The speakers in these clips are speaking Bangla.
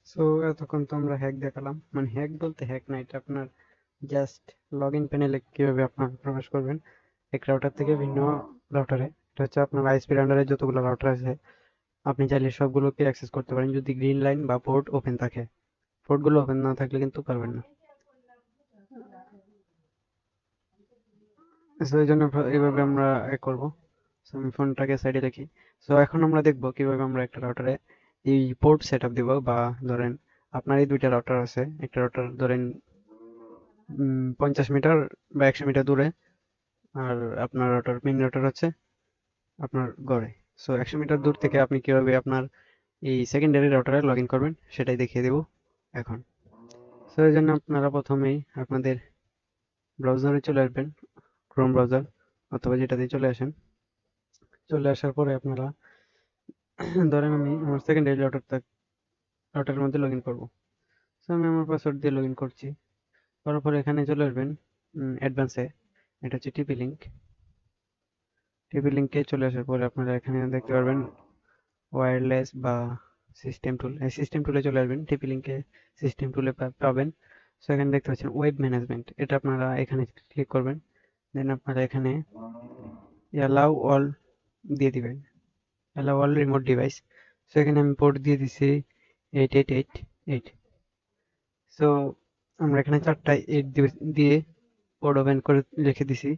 সো এতক্ষণ তো আমরা হ্যাক দেখালাম, মানে হ্যাক বলতে হ্যাক না, এটা আপনার জাস্ট লগ ইন প্যানেলে কীভাবে আপনার প্রবেশ করবেন এক রাউটার থেকে ভিন্ন রাউটারে। এটা হচ্ছে আপনার আইএসপির আন্ডারে যতগুলো রাউটার আছে আপনি চাইলে সবগুলোকে অ্যাক্সেস করতে পারেন যদি গ্রিন লাইন বা পোর্ট ওপেন থাকে। পোর্টগুলো ওপেন না থাকলে কিন্তু পারবেন না। সো এই জন্য এইভাবে আমরা করবো। সো আমি ফোনটাকে সাইডে রাখি। সো এখন আমরা দেখবো কিভাবে আমরা একটা রাউটারে এই পোর্ট সেট আপ দিব। বা ধরেন আপনার এই দুইটা রাউটার আছে, একটা রাউটার ধরেন 50 মিটার বা 100 মিটার দূরে, আর আপনার রাউটার মেইন রাউটার হচ্ছে আপনার ঘরে। সো 100 মিটার দূর থেকে আপনি কিভাবে আপনার এই সেকেন্ডারি রাউটারে লগ ইন করবেন সেটাই দেখিয়ে দেবো এখন। সো এই জন্য আপনারা প্রথমেই আপনাদের ব্রাউজারে চলে আসবেন, ক্রোম ব্রাউজার অথবা যেটা দিয়ে চলে আসেন। চলে আসার পরে আপনারা ধরেন আমি আমার সেকেন্ডারি রাউটারের মধ্যে লগ ইন করবো। সো আমি আমার পাসওয়ার্ড দিয়ে লগ ইন করছি। করার পরে এখানে চলে আসবেন অ্যাডভান্সে, এটা হচ্ছে টিপি লিঙ্ক। টিপি লিঙ্কে চলে আসার পরে আপনারা এখানে দেখতে পারবেন ওয়্যারলেস বা সিস্টেম টুল। এই সিস্টেম টুলে চলে আসবেন, টিপি লিঙ্কে সিস্টেম টুলে পাবেন। সো এখানে দেখতে পাচ্ছেন ওয়েব ম্যানেজমেন্ট, এটা আপনারা এখানে ক্লিক করবেন। দেন আপনারা এখানে অ্যালাউ অল দিয়ে দিবেন, allow all remote device. So এখানে আমি পোর্ট দিয়ে দিছি 8888। সো আমরা এখানে 4টা 8 দিয়ে পোর্ট ওপেন করে রেখে দিছি।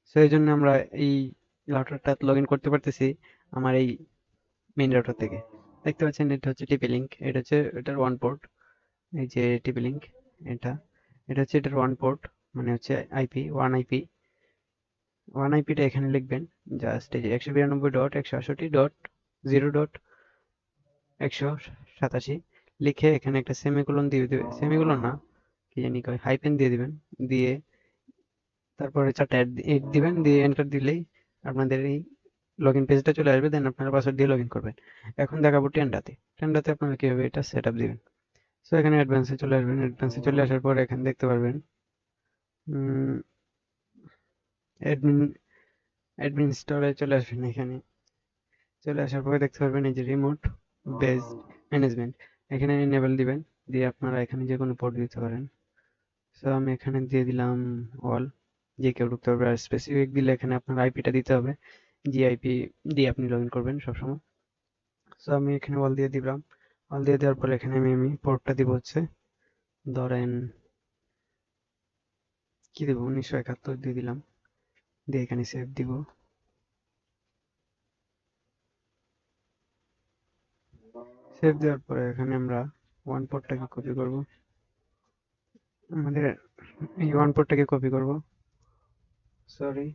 সো এই জন্য আমরা এই রাউটারটা লগ ইন করতে পারতেছি আমার এই মেইন রাউটার থেকে। দেখতে পাচ্ছেন এটা হচ্ছে টিপি লিঙ্ক, এটা হচ্ছে এটার ওয়ান পোর্ট। এই যে টিপি লিঙ্ক, এটা এটা হচ্ছে এটার ওয়ান পোর্ট, মানে হচ্ছে আইপি আইপি। আইপিটা এখানে লিখবেন জাস্ট এই যে 192.168.0.187 লিখে এখানে একটা সেমিকোলন দিয়ে দিবে, সেমিকোলন না কি জানি কয়, হাইপেন দিয়ে দিবেন। দিয়ে তারপরে 4টা এড দিবেন, দিয়ে এন্টার দিলেই আপনাদের এই লগ ইন পেজটা চলে আসবে। দেন আপনারা পাসওয়ার্ড দিয়ে লগ ইন করবেন। এখন দেখাবো টেন্ডাতে, টেন্ডাতে আপনারা কিভাবে এটা সেট আপ দিবেন। সো এখানে অ্যাডভান্সে চলে আসবেন, অ্যাডভান্সে চলে আসার পর এখানে দেখতে পারবেন অ্যাডমিন অ্যাডমিন স্টোরে চলে আসবেন। এখানে চলে আসার পরে দেখতে পারবেন এই যে রিমোট বেস ম্যানেজমেন্ট, এখানে এনেবল দিবেন। দিয়ে আপনারা এখানে যে কোনো পোর্ট দিতে পারেন। সো আমি এখানে দিয়ে দিলাম অল, যে কেউ ঢুকতে পারবে। আর স্পেসিফিক দিলে এখানে আপনার আইপিটা দিতে হবে, যে আইপি দিয়ে আপনি লগ ইন করবেন সবসময়। সো আমি এখানে অল দিয়ে দিলাম। অল দিয়ে দেওয়ার পরে এখানে আমি পোর্টটা দিব হচ্ছে ধরেন কি দেবো, 1971 দিয়ে দিলাম। দিয়ে এখানে সেভ দিব। সেভ দেওয়ার পরে এখানে আমরা ওয়ান পোর্টটাকে কপি করব, আমাদের এই ওয়ান পোর্টটাকে কপি করব, সরি,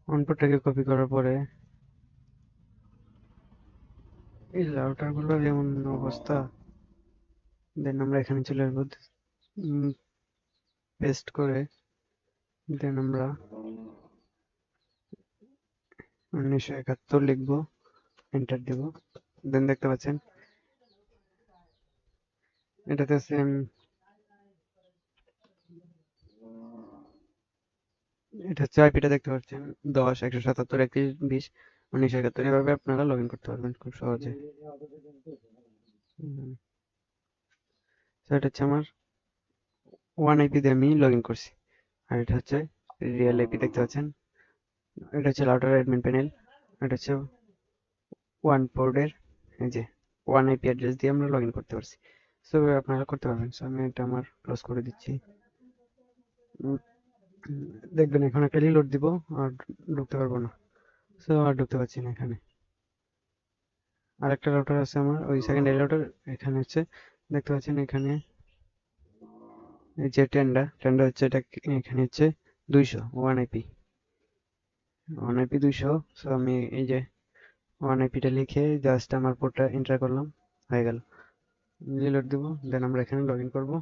ওয়ান পোর্টটাকে কপি করার পরে এই রাউটার গুলোর এমন অবস্থা। দেন আমরা এখানে চলে আসবো, পেস্ট করে দেন আমরা 1971 লিখবো, এন্টার দেব। দেন দেখতে পাচ্ছেন এটাতে সেম, এটা হচ্ছে আইপিটা দেখতে পাচ্ছেন 10 177 31 20 1971। এভাবে আপনারা লগ ইন করতে পারবেন খুব সহজে। তো এটা হচ্ছে আমার ওয়ান আইপি দিয়ে আমি লগ ইন করছি। আর এটা হচ্ছে রিয়েল আইপি, দেখতে পাচ্ছেন এটা হচ্ছে রাউটার অ্যাডমিন প্যানেল। এটা হচ্ছে ওয়ান পোর্টের এই যে ওয়ান আইপি অ্যাড্রেস দিয়ে আমরা লগ ইন করতে পারছি। সো আপনারা করতে পারবেন। সো আমি এটা আমার ক্লোজ করে দিচ্ছি। উম, দেখবেন এখন একটা রিলোড দিব আর ঢুকতে পারবো না। সো আর ঢুকতে পারছি না এখানে। আর একটা রাউটার আছে আমার, ওই সেকেন্ডারি রাউটার। এখানে হচ্ছে দেখতে পাচ্ছেন এখানে এই যে টেন্ডার হচ্ছে এটা, এখানে হচ্ছে 200 ওয়ান আইপি 200। সো আমি এই যে ওয়ান আইপিটা লিখে জাস্ট আমার পোর্টটা এন্টার করলাম, হয়ে গেল। রিলোড দিব, দেন আমরা এখানে লগ ইন করবো।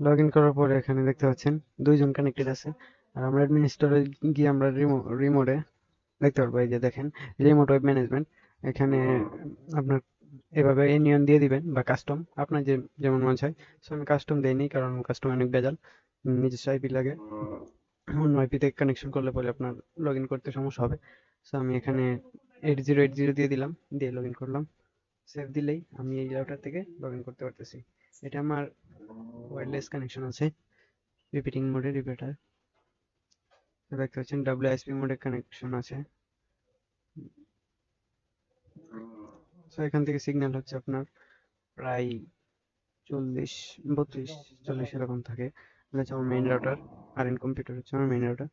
লগ ইন করার পরে এখানে দেখতে পাচ্ছেন দুইজন কানেক্টেড আছে। আর আমরা অ্যাডমিনিস্ট্রেটরে গিয়ে আমরা রিমোটে দেখতে পারবো, এই যে দেখেন রিমোট ওয়েব ম্যানেজমেন্ট। এখানে আপনার এভাবে ইউনিয়ন দিয়ে দিবেন বা কাস্টম আপনার যে যেমন মন চায়। সো আমি কাস্টম দেইনি কারণ কাস্টম অনেক ভেজাল, নিজস্ব আইপি লাগে। অন্য আইপিতে কানেকশন করলে পরে আপনার লগ ইন করতে সমস্যা হবে। সো আমি এখানে 8080 দিয়ে দিলাম, দিয়ে লগ ইন করলাম। সেভ দিলেই আমি এই রাউটার থেকে লগ ইন করতে পারতেছি। এটা আমার ওয়্যারলেস কানেকশন আছে, রিপিটিং মোডে রিপিটার। দেখতে পাচ্ছেন ডাব্লিউএসপি মোডে কানেকশন আছে। সো এখান থেকে সিগন্যাল হচ্ছে আপনার প্রায় 40, 32, 40 এরকম থাকে। এটা হচ্ছে আমার মেইন রাউটার, আর এন কম্পিউটার হচ্ছে আমার মেইন রাউটার।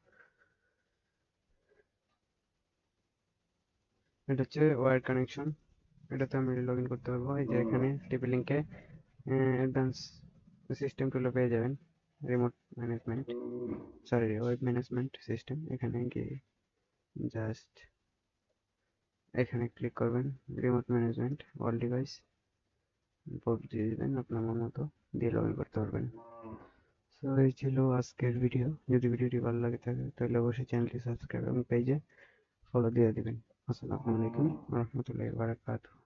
এটা হচ্ছে ওয়্যার কানেকশন, এটাতে আমি লগ ইন করতে পারবো। এই যে এখানে টিপি লিঙ্কে অ্যাডভান্স সিস্টেম টুলে পেয়ে যাবেন, remote management, sorry web management system. এখানে গিয়ে জাস্ট এখানে ক্লিক করবেন, remote management all device, port দিয়ে দিবেন আপনার মন মতো, দিয়ে লগ ইন করতে পারবেন। সো এই ছিল আজকের ভিডিও। যদি ভিডিওটি ভালো লাগে থাকে তাহলে অবশ্যই চ্যানেলটি সাবস্ক্রাইব এবং পেজে ফলো দিয়ে দিবেন। আসসালামু আলাইকুম ওয়া রাহমাতুল্লাহি ওয়া বারাকাতুহু।